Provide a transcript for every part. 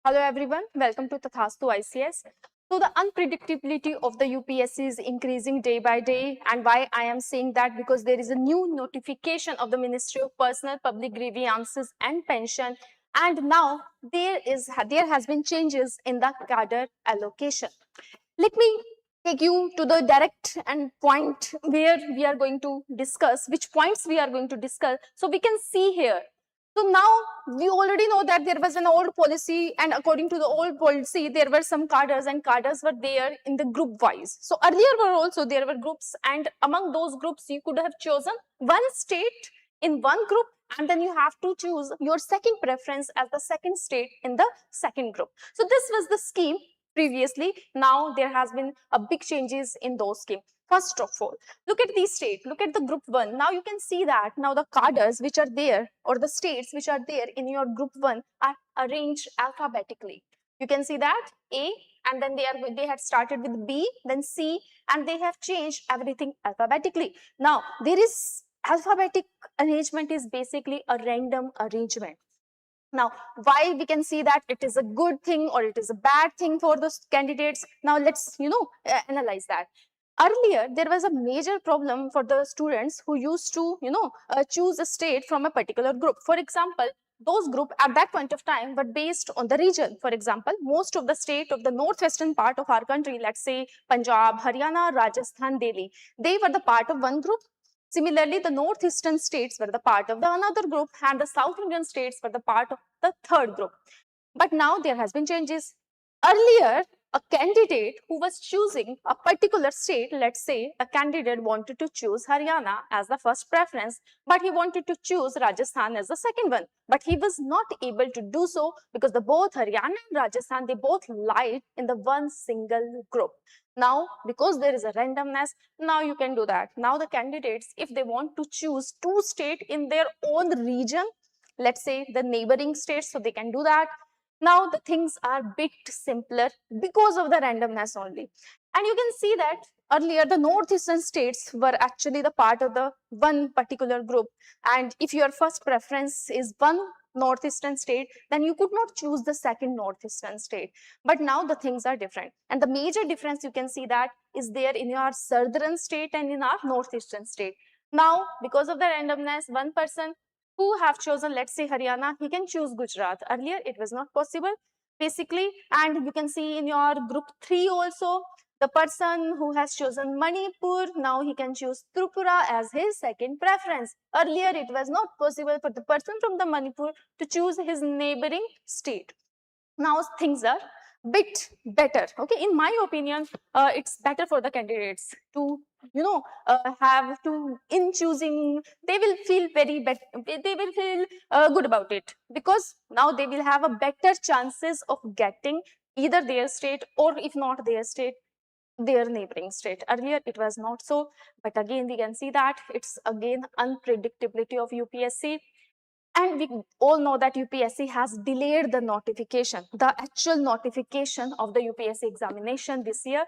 Hello everyone, welcome to Tathastu ICS. So the unpredictability of the UPSC is increasing day by day, and why I am saying that, because there is a new notification of the Ministry of Personal Public Grievances and Pension, and now there has been changes in the cadre allocation. Let me take you to the direct and point where we are going to discuss, which points we are going to discuss. So we can see here. So now we already know that there was an old policy, and according to the old policy, there were some cadres, and cadres were there in the group wise. So earlier there were groups, and among those groups you could have chosen one state in one group, and then you have to choose your second preference as the second state in the second group. So this was the scheme previously. Now there has been a big changes in those schemes. First of all, look at these states, look at the group 1. Now you can see that now the cadres which are there, or the states which are there in your group 1, are arranged alphabetically. You can see that A, and then they had started with B, then C, and they have changed everything alphabetically. Now there is alphabetic arrangement is basically a random arrangement. Now, why we can see that it is a good thing or it is a bad thing for those candidates? Now, let's, analyze that. Earlier, there was a major problem for the students who used to, choose a state from a particular group. For example, those group at that point of time were based on the region. For example, most of the state of the northwestern part of our country, let's say Punjab, Haryana, Rajasthan, Delhi, they were the part of one group. Similarly, the northeastern states were the part of the another group, and the South Indian states were the part of the third group. But now there has been changes. Earlier, a candidate who was choosing a particular state, let's say a candidate wanted to choose Haryana as the first preference, but he wanted to choose Rajasthan as the second one. But he was not able to do so because both Haryana and Rajasthan, they both lied in the one single group. Now, because there is a randomness, now you can do that. Now the candidates, if they want to choose two states in their own region, let's say the neighboring states, so they can do that. Now the things are a bit simpler because of the randomness only. And you can see that earlier the northeastern states were actually the part of the one particular group. And if your first preference is one northeastern state, then you could not choose the second northeastern state. But now the things are different. And the major difference you can see that is there in your southern state and in our northeastern state. Now, because of the randomness, one person who have chosen, let's say Haryana, he can choose Gujarat. Earlier, it was not possible, basically. And you can see in your group 3 also, the person who has chosen Manipur, now he can choose Tripura as his second preference. Earlier, it was not possible for the person from the Manipur to choose his neighboring state. Now things are bit better. Okay, in my opinion, it's better for the candidates to have to in choosing. They will feel very better. They will feel good about it, because now they will have a better chances of getting either their state, or if not their state, their neighboring state. Earlier it was not so, but again we can see that it's again unpredictability of UPSC. And we all know that UPSC has delayed the notification, the actual notification of the UPSC examination this year.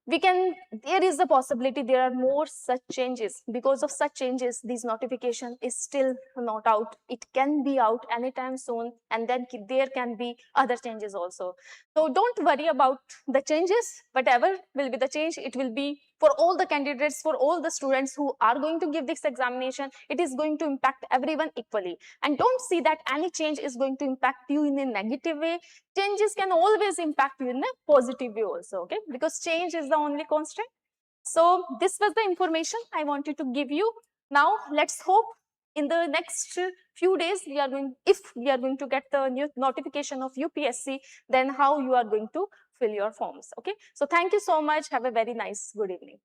There is a possibility there are more such changes. Because of such changes, this notification is still not out. It can be out anytime soon, and then there can be other changes also. So don't worry about the changes. Whatever will be the change, it will be for all the candidates, for all the students who are going to give this examination. It is going to impact everyone equally. And don't see that any change is going to impact you in a negative way. Changes can always impact you in a positive way also, okay? Because change is the only constant. So this was the information I wanted to give you. Now let's hope in the next few days if we are going to get the new notification of UPSC, then how you are going to fill your forms. Okay, so thank you so much. Have a very nice good evening.